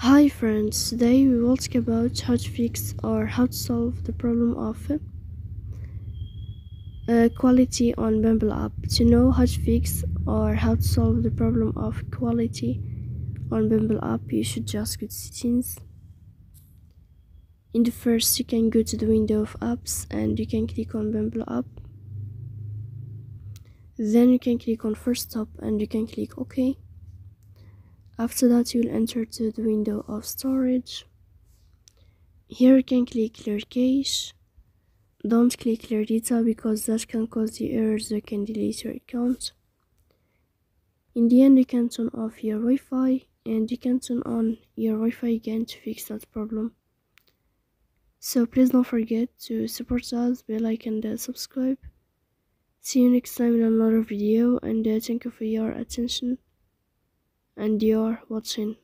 Hi friends, today we will talk about how to fix or how to solve the problem of quality on Bumble app. To know how to fix or how to solve the problem of quality on Bumble app, you should just go to settings. In the first, you can go to the window of apps and you can click on Bumble app. Then you can click on first stop and you can click OK. After that, you'll enter to the window of storage. Here you can click clear cache. Don't click clear data because that can cause the errors that can delete your account. In the end, you can turn off your Wi-Fi and you can turn on your Wi-Fi again to fix that problem. So please don't forget to support us by like and subscribe. See you next time in another video, and thank you for your attention and your watching.